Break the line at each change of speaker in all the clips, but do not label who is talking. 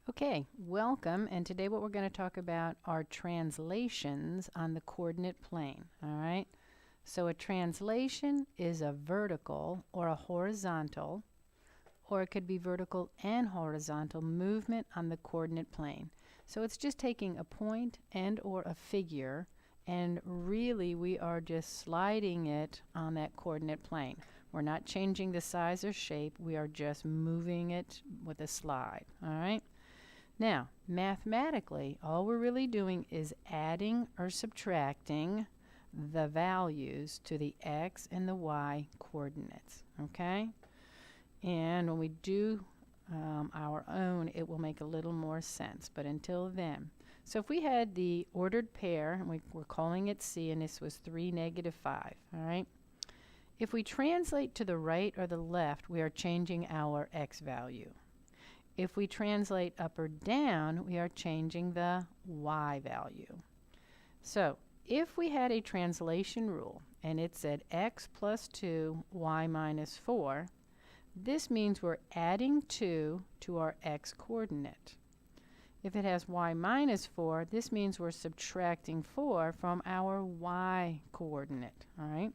Okay, welcome, and today what we're going to talk about are translations on the coordinate plane, all right? So a translation is a vertical or a horizontal, or it could be vertical and horizontal movement on the coordinate plane. So it's just taking a point and or a figure, and really we are just sliding it on that coordinate plane. We're not changing the size or shape, we are just moving it with a slide, all right? Now, mathematically, all we're really doing is adding or subtracting the values to the x and the y coordinates, okay? And when we do our own, it will make a little more sense, but until then. So if we had the ordered pair, and we're calling it C, and this was 3, -5, all right? If we translate to the right or the left, we are changing our x value. If we translate up or down, we are changing the y value. So if we had a translation rule and it said x plus 2, y minus 4, this means we're adding 2 to our x coordinate. If it has y minus 4, this means we're subtracting 4 from our y coordinate, all right?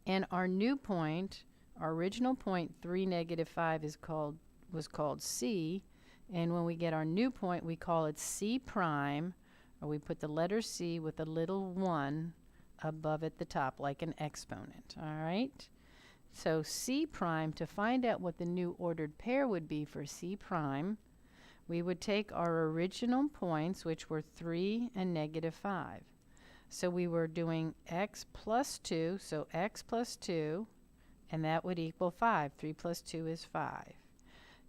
And our new point, our original point, 3, -5, was called C, and when we get our new point, we call it C prime, or we put the letter C with a little 1 above at the top, like an exponent, all right? So C prime, to find out what the new ordered pair would be for C prime, we would take our original points, which were 3 and -5. So we were doing x plus 2, so x plus 2, and that would equal 5. 3 plus 2 is 5.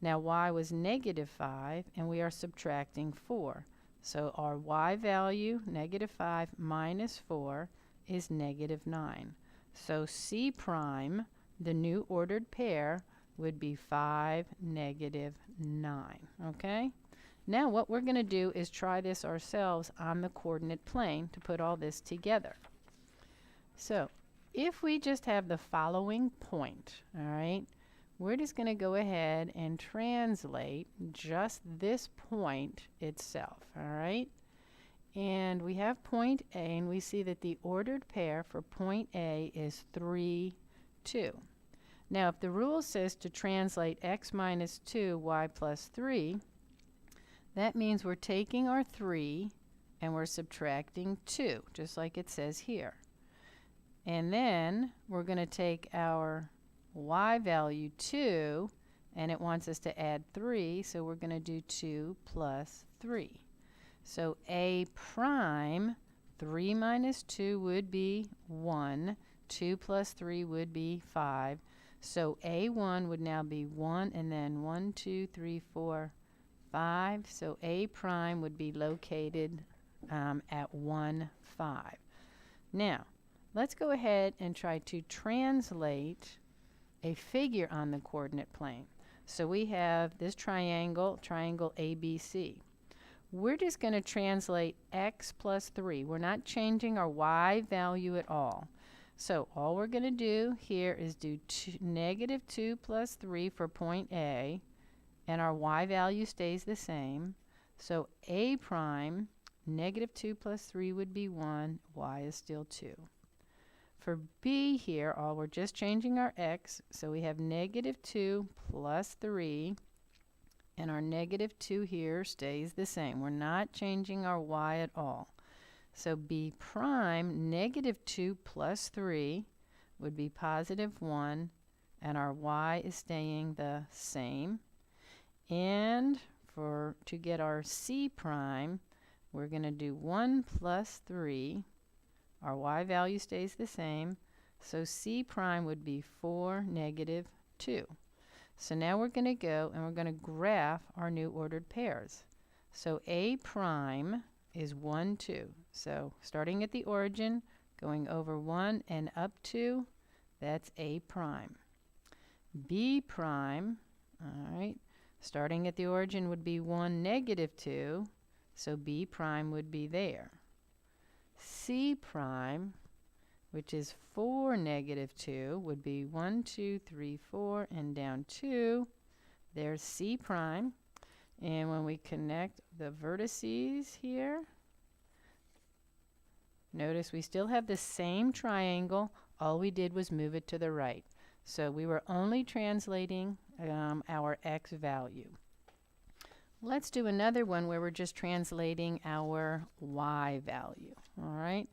Now y was -5, and we are subtracting 4. So our y value, -5 minus 4, is -9. So C prime, the new ordered pair, would be 5, -9. Okay? Now what we're going to do is try this ourselves on the coordinate plane to put all this together. So if we just have the following point, all right, we're just going to go ahead and translate just this point itself, all right? And we have point A, and we see that the ordered pair for point A is 3, 2. Now, if the rule says to translate x minus 2, y plus 3, that means we're taking our 3 and we're subtracting 2, just like it says here. And then we're going to take our y value 2, and it wants us to add 3, so we're going to do 2 plus 3. So A prime, 3 minus 2 would be 1, 2 plus 3 would be 5. So A1 would now be 1, and then 1, 2, 3, 4, 5. So A prime would be located at 1, 5. Now, let's go ahead and try to translate a figure on the coordinate plane. So we have this triangle ABC. We're just going to translate x plus 3. We're not changing our y value at all. So all we're going to do here is do -2 plus 3 for point A, and our y value stays the same. So A prime, -2 plus 3 would be 1, y is still 2. For B here, we're just changing our x, so we have -2 plus 3, and our -2 here stays the same. We're not changing our y at all. So B prime, -2 plus 3 would be +1, and our y is staying the same. And to get our C prime, we're going to do 1 plus 3. Our y value stays the same, so C prime would be 4, -2. So now we're going to go and we're going to graph our new ordered pairs. So A prime is 1, 2. So starting at the origin, going over 1 and up 2, that's A prime. B prime, all right, starting at the origin would be 1, -2, so B prime would be there. C prime, which is 4, -2, would be 1, 2, 3, 4, and down 2. There's C prime. And when we connect the vertices here, notice we still have the same triangle. All we did was move it to the right. So we were only translating our x value. Let's do another one where we're just translating our y value. All right.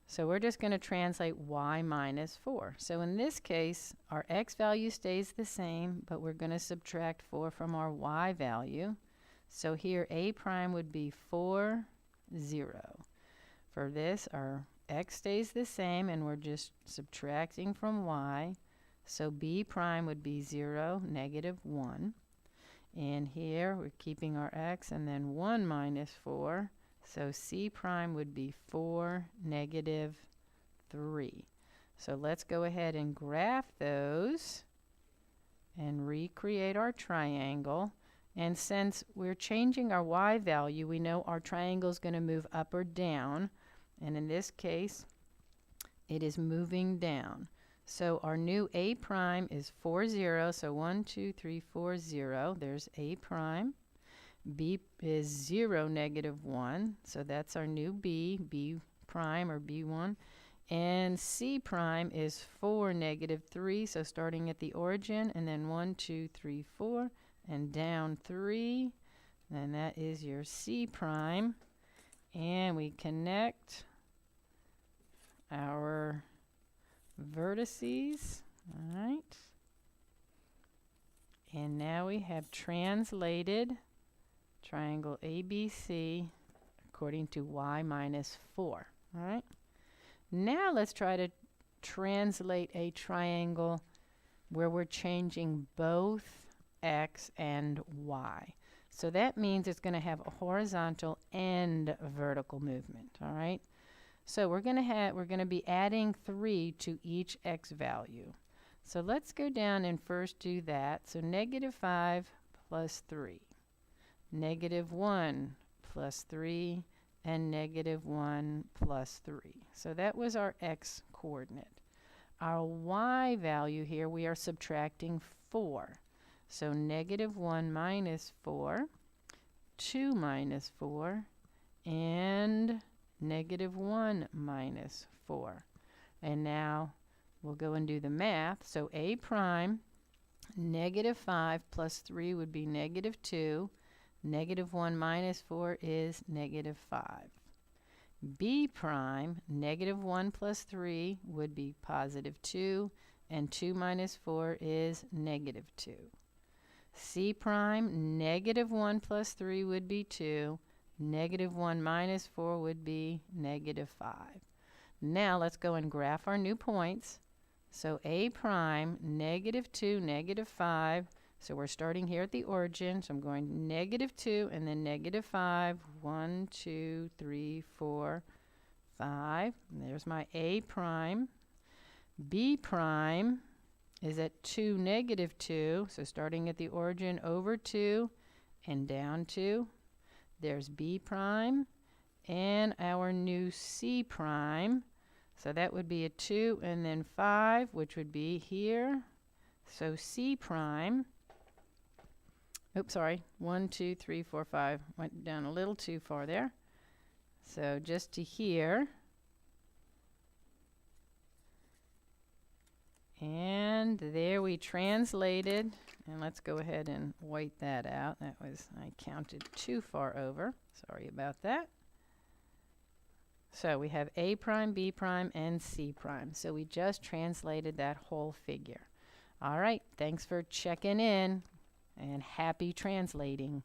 So we're just going to translate y minus 4. So in this case, our x value stays the same, but we're going to subtract 4 from our y value. So here a prime would be 4, 0. For this, our x stays the same, and we're just subtracting from y. So b prime would be 0, negative 1. And here we're keeping our x, and then 1 minus 4. So c prime would be 4, negative 3. So let's go ahead and graph those and recreate our triangle. And since we're changing our y value, we know our triangle is going to move up or down. And in this case, it is moving down. So our new a prime is 4, 0. So 1, 2, 3, 4, 0. There's a prime. B is 0, negative 1. So that's our new b, b prime or b1. And c prime is 4, negative 3. So starting at the origin, and then 1, 2, 3, 4, and down 3. And that is your c prime. And we connect our vertices. All right. And now we have translated triangle ABC according to y minus 4. All right. Now let's try to translate a triangle where we're changing both x and y. So that means it's going to have a horizontal and a vertical movement. All right. So we're going to be adding 3 to each x value. So let's go down and first do that. So negative 5 plus 3. Negative 1 plus 3, and negative 1 plus 3. So that was our x coordinate. Our y value here, we are subtracting 4. So negative 1 minus 4, 2 minus 4, and negative 1 minus 4. And now we'll go and do the math. So a prime, negative 5 plus 3 would be negative 2. Negative 1 minus 4 is negative 5. B prime, negative 1 plus 3 would be positive 2, and 2 minus 4 is negative 2. C prime, negative 1 plus 3 would be 2. Negative 1 minus 4 would be negative 5. Now let's go and graph our new points. So a prime, negative 2, negative 5. So we're starting here at the origin. So I'm going negative 2 and then negative 5. 1, 2, 3, 4, 5. And there's my a prime. B prime is at 2, negative 2. So starting at the origin, over 2 and down 2. There's b prime and our new c prime. So that would be a 2 and then 5, which would be here. So c prime. Oops, sorry. 1, 2, 3, 4, 5. Went down a little too far there. So just to here. And there we translated. And let's go ahead and white that out. That was, I counted too far over. Sorry about that. So we have a prime, b prime, and c prime. So we just translated that whole figure. All right. Thanks for checking in. And happy translating.